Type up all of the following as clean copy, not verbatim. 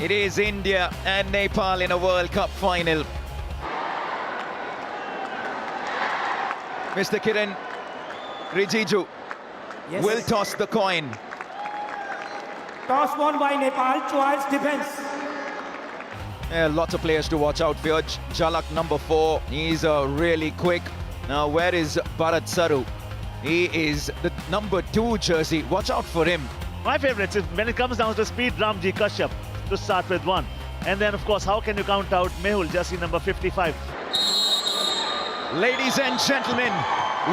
It is India and Nepal in a World Cup final. Mr. Kiran Rijiju will toss the coin. Toss won by Nepal, choice defense. Lots of players to watch out for. Jalak number 4, he's really quick. Now where is Bharat Saru? He is the number 2 jersey. Watch out for him. My favourites is when it comes down to speed, Ramji Kashyap to start with 1. And then, of course, how can you count out Mehul, jersey number 55? Ladies and gentlemen,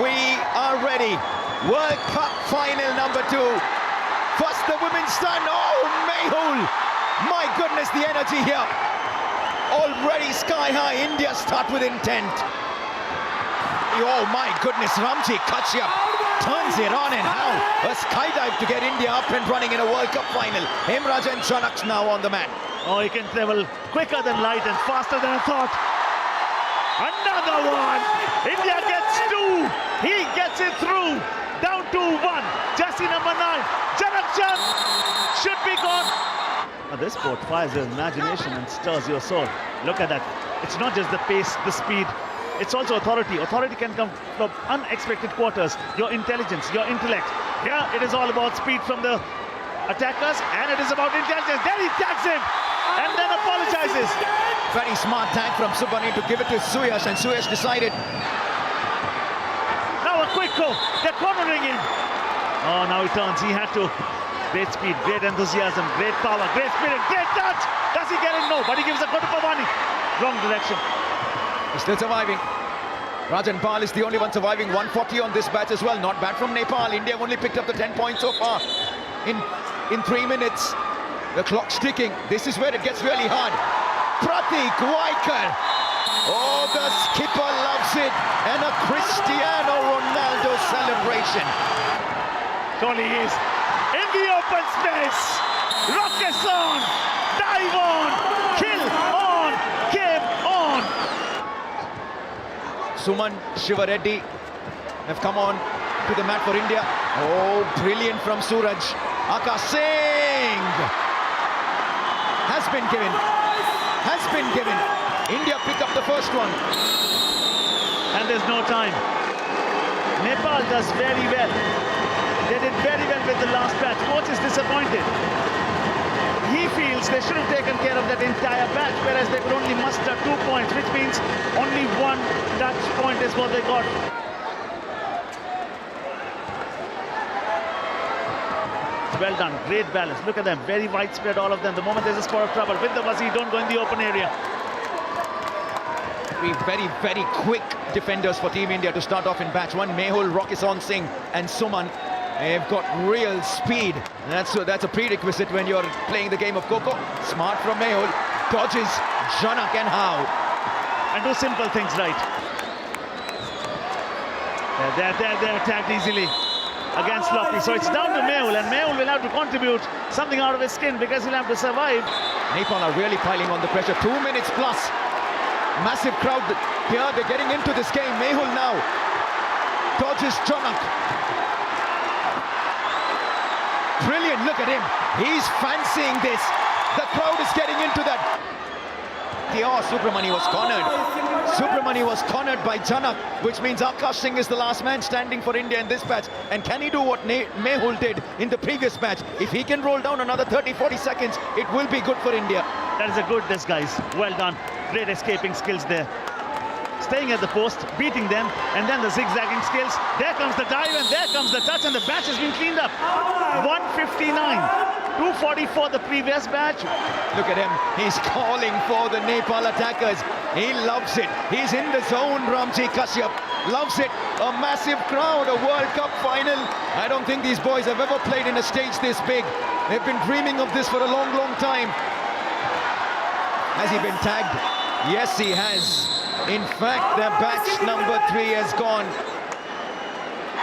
we are ready. World Cup final number 2. First the women's turn. Oh, Mehul! My goodness, the energy here. Already sky high. India start with intent. Oh my goodness, Ramji Kashyap turns it on, and how? A skydive to get India up and running in a World Cup final. Hemraj and Chanak's now on the mat. Oh, he can travel quicker than light and faster than I thought. Another one! India gets 2. He gets it through. Down to 1. Jersey number 9. Janak Chand should be gone. Now this sport fires your imagination and stirs your soul. Look at that. It's not just the pace, the speed. It's also authority. Authority can come from unexpected quarters. Your intelligence, your intellect. Here it is all about speed from the attackers, and it is about intelligence. Then he tags him and then apologizes. Very smart tag from Subani to give it to Suyash, and Suyash decided. Now a quick go. They're cornering him. Oh, now he turns. He had to. Great speed, great enthusiasm, great power, great spirit, great touch. Does he get it? No, but he gives a good to Pavani. Wrong direction. He's still surviving. Rajan Pal is the only one surviving. 140 on this batch as well. Not bad from Nepal. India have only picked up the 10 points so far in 3 minutes. The clock's ticking. This is where it gets really hard. Pratik Waikar. Oh, the skipper loves it. And a Cristiano Ronaldo celebration. Kohli is in the open space. Rockets on. Dive on. Kill on. Game on. Suman Shivareddy have come on to the mat for India. Oh, brilliant from Suraj. Akash Singh has been given. India pick up the first one. And there's no time. Nepal does very well. They did very well with the last batch. Coach is disappointed. He feels they should have taken care of that entire batch, whereas they could only muster 2 points, which means only 1 touch point is what they got. Well done, great balance. Look at them, very widespread, all of them. The moment there's a spot of trouble with the Wazir, don't go in the open area. Very, very quick defenders for Team India to start off in batch 1. Mehul, Rockison Singh and Suman. They've got real speed. That's a prerequisite when you're playing the game of Kho kho. Smart from Mehul. Dodges Janak and How. And do simple things right. They're attacked easily against Lockley. So it's down to Mehul, and Mehul will have to contribute something out of his skin because he'll have to survive. Nepal are really piling on the pressure. 2 minutes plus. Massive crowd here. They're getting into this game. Mehul now dodges Janak. Brilliant, look at him. He's fancying this. The crowd is getting into that. Oh, Subramani was cornered. Subramani was cornered by Janak, which means Akash Singh is the last man standing for India in this match. And can he do what Mehul did in the previous match? If he can roll down another 30-40 seconds, it will be good for India. That is a good disguise. Well done. Great escaping skills there. Staying at the post, beating them, and then the zigzagging skills. There comes the dive, and there comes the touch, and the batch has been cleaned up. 159, 244 the previous batch. Look at him, he's calling for the Nepal attackers. He loves it. He's in the zone, Ramji Kashyap. Loves it. A massive crowd, a World Cup final. I don't think these boys have ever played in a stage this big. They've been dreaming of this for a long, long time. Has he been tagged? Yes, he has. In fact, their batch number 3 has gone.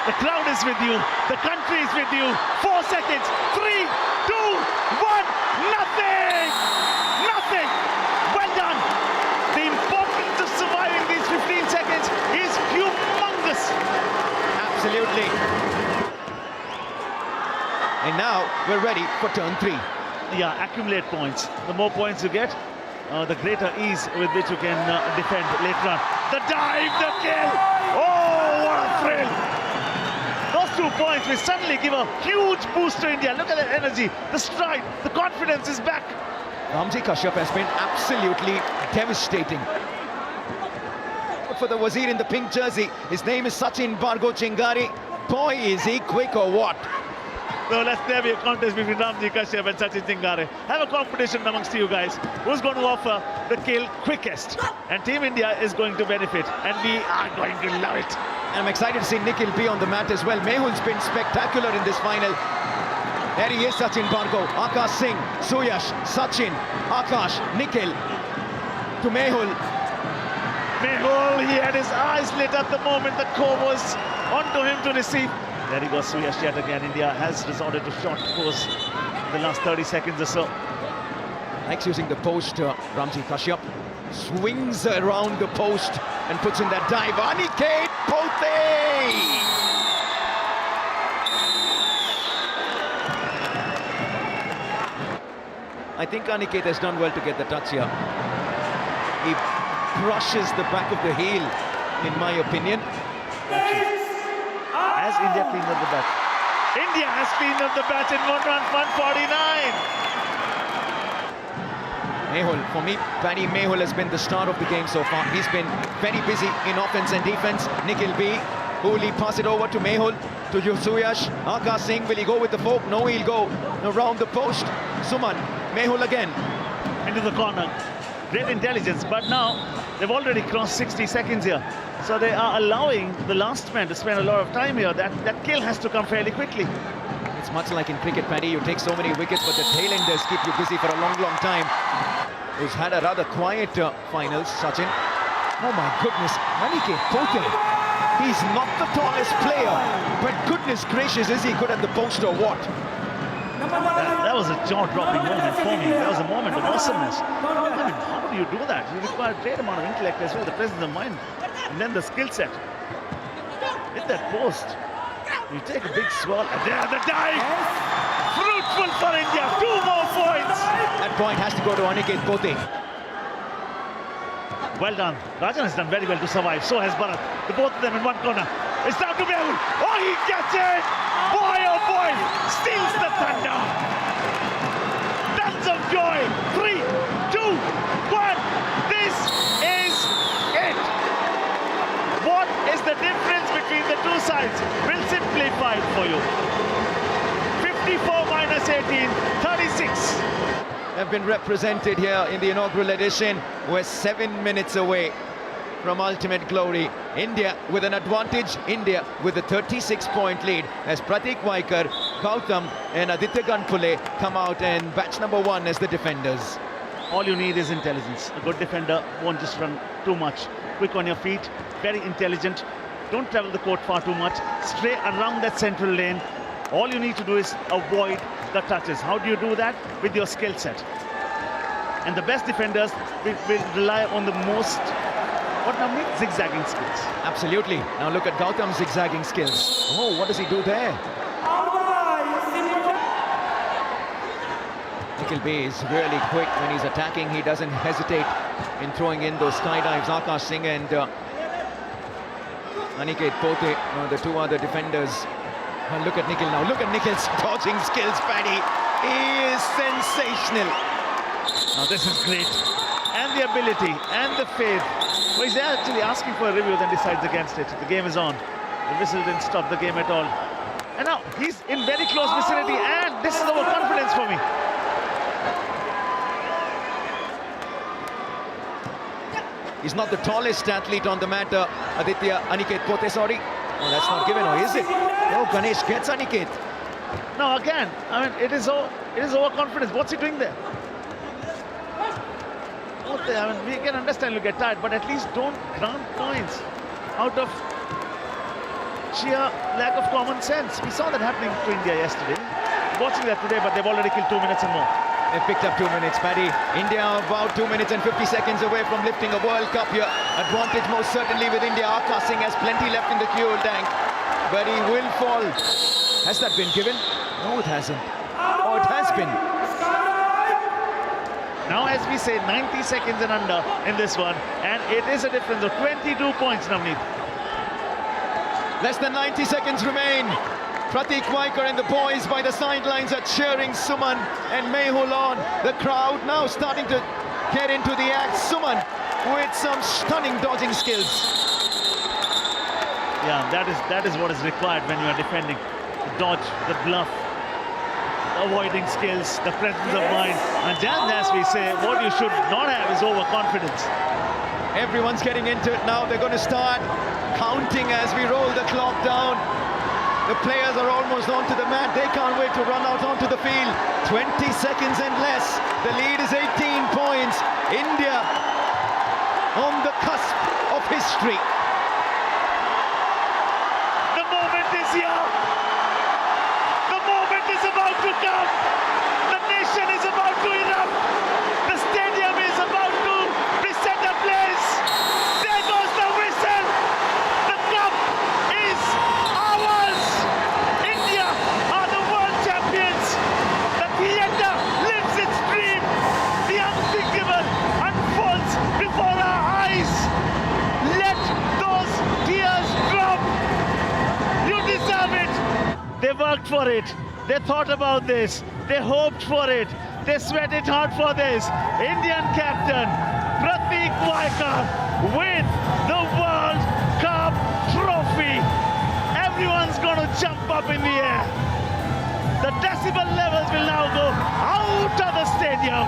The crowd is with you. The country is with you. 4 seconds. 3, 2, 1. Nothing! Nothing! Well done. The importance of surviving these 15 seconds is humongous. Absolutely. And now we're ready for turn 3. accumulate points. The more points you get, the greater ease with which you can defend later on. The dive, the kill! Oh, what a thrill! Those 2 points will suddenly give a huge boost to India. Look at the energy, the stride, the confidence is back. Ramji Kashyap has been absolutely devastating. For the Wazir in the pink jersey, his name is Sachin Bargo Chingari. Boy, is he quick or what? So let's there be a contest between Ramji Kashyap and Sachin Chingare. Have a competition amongst you guys. Who's going to offer the kill quickest? And Team India is going to benefit, and we are going to love it. I'm excited to see Nikhil be on the mat as well. Mehul's been spectacular in this final. There he is, Sachin Bargo, Akash Singh, Suyash, Sachin, Akash, Nikhil to Mehul. Mehul, he had his eyes lit up the moment the Kho was onto him to receive. There he goes, Suyash yet again. India has resorted to short course in the last 30 seconds or so. Likes using the post, Ramji Kashyap. Swings around the post and puts in that dive. Aniket Pothe! I think Aniket has done well to get the touch here. He brushes the back of the heel, in my opinion. Has India cleaned up the bat? India has cleaned up the bat in 1 run, 149. Mehul, for me, Paddy Mehul has been the star of the game so far. He's been very busy in offense and defense. Nikhil B, who will he pass it over to Mehul, to Suyash, Akash Singh, will he go with the fork? No, he'll go around the post. Suman, Mehul again. Into the corner. Great intelligence, but now they've already crossed 60 seconds here. So they are allowing the last man to spend a lot of time here. That kill has to come fairly quickly. It's much like in cricket, Paddy. You take so many wickets, but the tailenders keep you busy for a long, long time. Who's had a rather quiet finals, Sachin. Oh my goodness, Aniket Pothe. He's not the tallest player, but goodness gracious, is he good at the post or what? That was a jaw-dropping moment for me. That was a moment of awesomeness. I mean, how do you do that? You require a great amount of intellect as well, the presence of mind, and then the skill set. Hit that post. You take a big swirl, and there the dive! Fruitful for India, 2 more points! That point has to go to Aniket Pothe. Well done. Rajan has done very well to survive. So has Bharat. The both of them in one corner. It's down to Mehul. Oh, he gets it! Boy, oh boy! Steals the thunder! Tons of joy! 3, 2, 1. This is it! What is the difference between the two sides? We'll simplify it for you. 54 minus 18, 36. Have been represented here in the inaugural edition. We're 7 minutes away from ultimate glory. India with an advantage. India with a 36-point lead as Pratik Vaikar, Gautam and Aditya Ganpule come out and batch number 1 as the defenders. All you need is intelligence. A good defender won't just run too much. Quick on your feet, very intelligent. Don't travel the court far too much. Stray around that central lane. All you need to do is avoid the touches. How do you do that? With your skill set. And the best defenders will rely on the most, what now means, zigzagging skills. Absolutely. Now look at Gautam's zigzagging skills. Oh, what does he do there? Nikhil B is really quick when he's attacking. He doesn't hesitate in throwing in those skydives. Akash Singh and Aniket Pothe, the 2 other defenders. And look at Nikhil now. Look at Nikhil's dodging skills, Paddy. He is sensational. Now this is great. And the ability and the faith. Well, he's actually asking for a review, then decides against it. The game is on. The whistle didn't stop the game at all. And now he's in very close vicinity, and this is overconfidence for me. He's not the tallest athlete on the mat, Aniket Pothe, sorry. Oh, that's not given, or is it? Oh, Ganesh gets Aniket. Now again, I mean, it is overconfidence. What's he doing there? I mean, we can understand you get tired, but at least don't grant points out of sheer lack of common sense. We saw that happening to India yesterday. Watching that today, but they've already killed 2 minutes and more. They've picked up 2 minutes, Paddy. India about 2 minutes and 50 seconds away from lifting a World Cup here. Advantage most certainly with India. Akash Singh has plenty left in the fuel tank, but he will fall. Has that been given? No, it hasn't. Oh, it has been. Now, as we say, 90 seconds and under in this one, and it is a difference of 22 points, Navneet. Less than 90 seconds remain. Pratik Vaikar and the boys by the sidelines are cheering Suman and Mehul on. The crowd now starting to get into the act. Suman with some stunning dodging skills. Yeah, that is what is required when you are defending. The dodge, the bluff, avoiding skills, the presence of mind. And then, as we say, what you should not have is overconfidence. Everyone's getting into it now. They're going to start counting as we roll the clock down. The players are almost onto the mat. They can't wait to run out onto the field. 20 seconds and less. The lead is 18 points. India on the cusp of history. The moment is here. The moment is about to come. The nation is about to erupt. The stadium is about to be set ablaze. There goes the whistle. The cup is ours. India are the world champions. The theatre lives its dream. The unthinkable unfolds before our eyes. Let those tears drop. You deserve it. They worked for it. They thought about this. They hoped for it. They sweated hard for this. Indian captain Pratik Vaikar with the World Cup trophy. Everyone's going to jump up in the air. The decibel levels will now go out of the stadium.